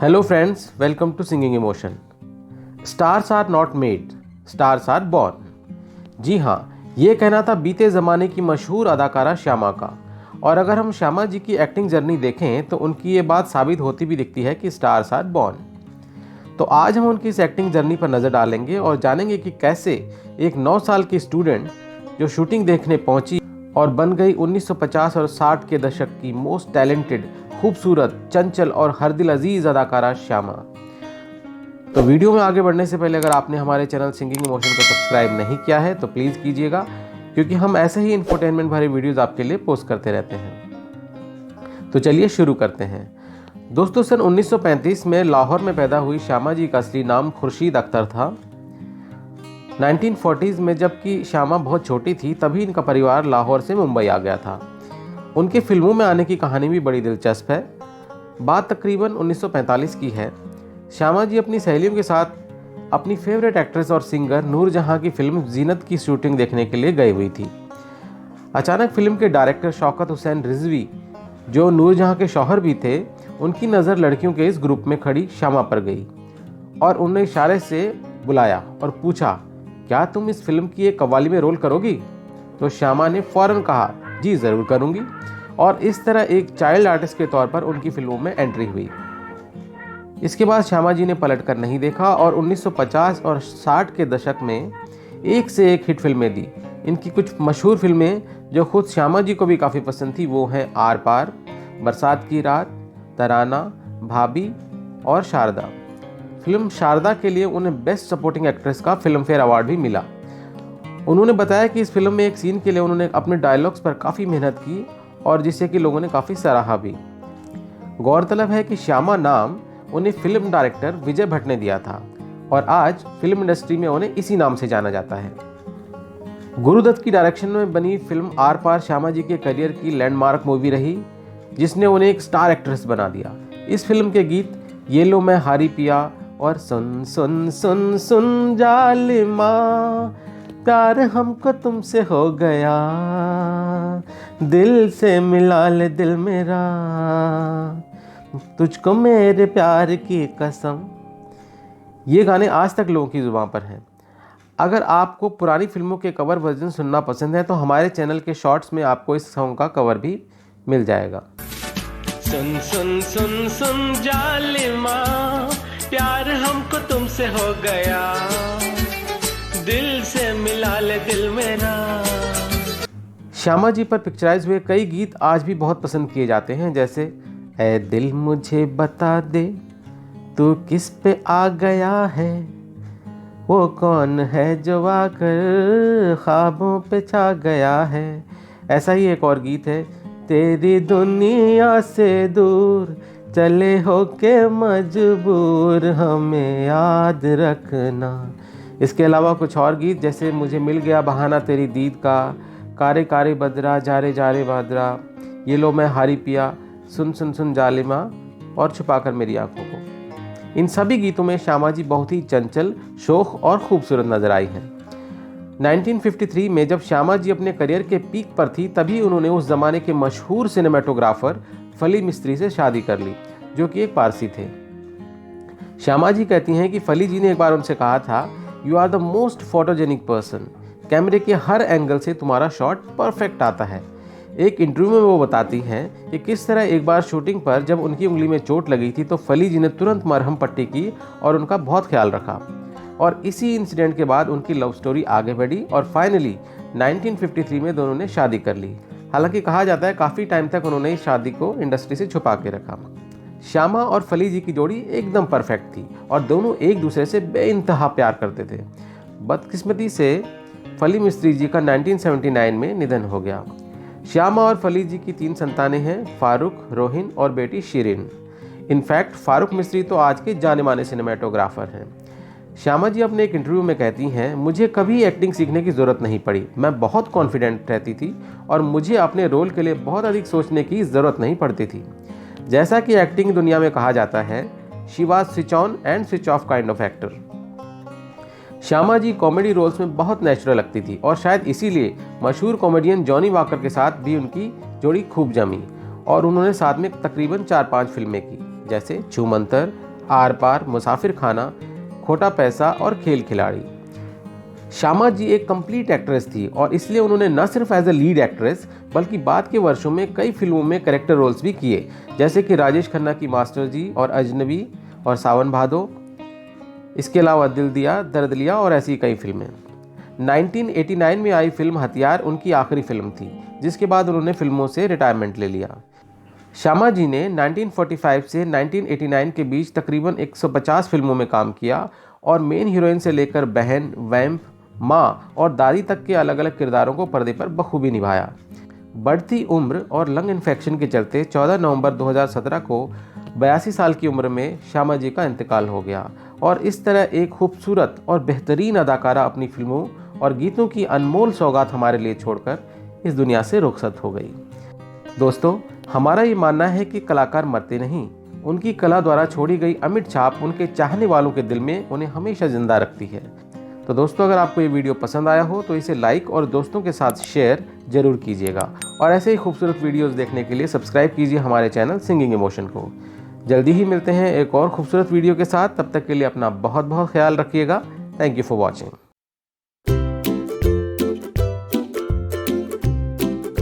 Hello friends, welcome to singing emotion. Stars are not made, stars are born. जी हाँ, ये कहना था बीते ज़माने की मशहूर अदाकारा श्यामा का। और अगर हम श्यामा जी की एक्टिंग जर्नी देखें तो उनकी ये बात साबित होती भी दिखती है कि स्टार्स आर बॉर्न। तो आज हम उनकी इस एक्टिंग जर्नी पर नज़र डालेंगे और जानेंगे कि कैसे एक 9 साल की स्टूडेंट जो शूटिंग देखने पहुंची और बन गई 1950 और 60 के दशक की मोस्ट टैलेंटेड, खूबसूरत, चंचल और हर दिल अजीज अदाकारा श्यामा। तो वीडियो में आगे बढ़ने से पहले अगर आपने हमारे चैनल सिंगिंग इमोशन को सब्सक्राइब नहीं किया है तो प्लीज़ कीजिएगा, क्योंकि हम ऐसे ही इंफोटेनमेंट भरे वीडियोस आपके लिए पोस्ट करते रहते हैं। तो चलिए शुरू करते हैं। दोस्तों, सन 1935 में लाहौर में पैदा हुई श्यामा जी का असली नाम खुर्शीद अख्तर था। 1940s में जबकि श्यामा बहुत छोटी थी तभी इनका परिवार लाहौर से मुंबई आ गया था। उनके फिल्मों में आने की कहानी भी बड़ी दिलचस्प है। बात तकरीबन 1945 की है। श्यामा जी अपनी सहेलियों के साथ अपनी फेवरेट एक्ट्रेस और सिंगर नूरजहां की फिल्म जीनत की शूटिंग देखने के लिए गई हुई थी। अचानक फिल्म के डायरेक्टर शौकत हुसैन रिजवी, जो नूरजहां के शौहर भी थे, उनकी नज़र लड़कियों के इस ग्रुप में खड़ी श्यामा पर गई और उन्हें इशारे से बुलाया और पूछा, क्या तुम इस फिल्म की एक कव्वाली में रोल करोगी? तो श्यामा ने फौरन कहा, जी ज़रूर करूँगी। और इस तरह एक चाइल्ड आर्टिस्ट के तौर पर उनकी फिल्मों में एंट्री हुई। इसके बाद श्यामा जी ने पलट कर नहीं देखा और 1950 और 60 के दशक में एक से एक हिट फिल्में दी। इनकी कुछ मशहूर फिल्में जो खुद श्यामा जी को भी काफ़ी पसंद थी वो हैं आर पार, बरसात की रात, तराना, भाभी और शारदा। फिल्म शारदा के लिए उन्हें बेस्ट सपोर्टिंग एक्ट्रेस का फिल्म फेयर अवार्ड भी मिला। उन्होंने बताया कि इस फिल्म में एक सीन के लिए उन्होंने अपने डायलॉग्स पर काफ़ी मेहनत की और जिससे कि लोगों ने काफ़ी सराहा भी। गौरतलब है कि श्यामा नाम उन्हें फिल्म डायरेक्टर विजय भट्ट ने दिया था और आज फिल्म इंडस्ट्री में उन्हें इसी नाम से जाना जाता है। गुरुदत्त की डायरेक्शन में बनी फिल्म आर पार श्यामा जी के करियर की लैंडमार्क मूवी रही, जिसने उन्हें एक स्टार एक्ट्रेस बना दिया। इस फिल्म के गीत ये लो मैं हारी पिया और सुन सुन सुन सुन जालिमा, प्यार हमको तुमसे हो गया, दिल से मिला ले दिल मेरा, तुझको मेरे प्यार की कसम, ये गाने आज तक लोगों की जुबान पर हैं। अगर आपको पुरानी फिल्मों के कवर वर्जन सुनना पसंद है तो हमारे चैनल के शॉर्ट्स में आपको इस सॉन्ग का कवर भी मिल जाएगा। सुन सुन सुन सुन जालिमा, प्यार हमको तुमसे हो गया, दिल से मिला ले दिल मेरा। श्यामा जी पर पिक्चराइज हुए कई गीत आज भी बहुत पसंद किए जाते हैं, जैसे ऐ दिल मुझे बता दे तू किस पे आ गया है, वो कौन है जो आकर ख्वाबों पे छा गया है। ऐसा ही एक और गीत है, तेरी दुनिया से दूर चले हो के मजबूर हमें याद रखना। इसके अलावा कुछ और गीत जैसे मुझे मिल गया बहाना तेरी दीद का, कारे कारे बदरा जारे जारे बादरा, ये लो मैं हारी पिया, सुन सुन सुन जालिमा और छुपाकर मेरी आंखों को। इन सभी गीतों में श्यामा जी बहुत ही चंचल, शोख और खूबसूरत नजर आई हैं। 1953 में जब श्यामा जी अपने करियर के पीक पर थी तभी उन्होंने उस जमाने के मशहूर सिनेमेटोग्राफर फली मिस्त्री से शादी कर ली, जो कि एक पारसी थे। श्यामा जी कहती हैं कि फली जी ने एक बार उनसे कहा था, you are the most photogenic person, कैमरे के हर एंगल से तुम्हारा शॉट परफेक्ट आता है। एक इंटरव्यू में वो बताती हैं कि किस तरह एक बार शूटिंग पर जब उनकी उंगली में चोट लगी थी तो फली जी ने तुरंत मरहम पट्टी की और उनका बहुत ख्याल रखा। और इसी इंसिडेंट के बाद उनकी लव स्टोरी आगे बढ़ी और फाइनली 1953 में दोनों ने शादी कर ली। हालांकि कहा जाता है काफ़ी टाइम तक उन्होंने इस शादी को इंडस्ट्री से छुपा के रखा। श्यामा और फली जी की जोड़ी एकदम परफेक्ट थी और दोनों एक दूसरे से बेइंतहा प्यार करते थे। बदकिस्मती से फली मिस्त्री जी का 1979 में निधन हो गया। श्यामा और फली जी की 3 संतानें हैं, फारूक, रोहिन और बेटी शिरीन। इनफैक्ट फारूक मिस्त्री तो आज के जाने माने सिनेमेटोग्राफर हैं। श्यामा जी अपने एक इंटरव्यू में कहती हैं, मुझे कभी एक्टिंग सीखने की ज़रूरत नहीं पड़ी, मैं बहुत कॉन्फिडेंट रहती थी और मुझे अपने रोल के लिए बहुत अधिक सोचने की ज़रूरत नहीं पड़ती थी। जैसा कि एक्टिंग दुनिया में कहा जाता है, she was switch on and switch off kind of actor. Shyama ji comedy roles में बहुत नेचुरल लगती थी और शायद इसीलिए मशहूर कॉमेडियन जॉनी वॉकर के साथ भी उनकी जोड़ी खूब जमी और उन्होंने साथ में तकरीबन 4-5 फिल्में की, जैसे छूमंतर, आर पार, मुसाफिर खाना, खोटा पैसा और खेल खिलाड़ी। श्यामा जी एक कंप्लीट एक्ट्रेस थी और इसलिए उन्होंने न सिर्फ एज ए लीड एक्ट्रेस बल्कि बाद के वर्षों में कई फिल्मों में कैरेक्टर रोल्स भी किए, जैसे कि राजेश खन्ना की मास्टर जी और अजनबी और सावन भादो, इसके अलावा दिल दिया, दर्द लिया और ऐसी कई फिल्में। 1989 में आई फिल्म हथियार उनकी आखिरी फिल्म थी, जिसके बाद उन्होंने फिल्मों से रिटायरमेंट ले लिया। श्यामा जी ने 1945 से 1989 के बीच तकरीबन 150 फिल्मों में काम किया और मेन हीरोइन से लेकर बहन, वैम्प, माँ और दादी तक के अलग अलग किरदारों को पर्दे पर बखूबी निभाया। बढ़ती उम्र और लंग इन्फेक्शन के चलते 14 नवंबर 2017 को 82 साल की उम्र में श्यामा जी का इंतकाल हो गया और इस तरह एक खूबसूरत और बेहतरीन अदाकारा अपनी फिल्मों और गीतों की अनमोल सौगात हमारे लिए छोड़कर इस दुनिया से रुखसत हो गई। दोस्तों, हमारा ये मानना है कि कलाकार मरते नहीं, उनकी कला द्वारा छोड़ी गई अमिट छाप उनके चाहने वालों के दिल में उन्हें हमेशा जिंदा रखती है। तो दोस्तों, अगर आपको ये वीडियो पसंद आया हो तो इसे लाइक और दोस्तों के साथ शेयर जरूर कीजिएगा और ऐसे ही खूबसूरत वीडियोस देखने के लिए सब्सक्राइब कीजिए हमारे चैनल सिंगिंग इमोशन को। जल्दी ही मिलते हैं एक और खूबसूरत वीडियो के साथ, तब तक के लिए अपना बहुत बहुत ख्याल रखिएगा। Thank you for watching.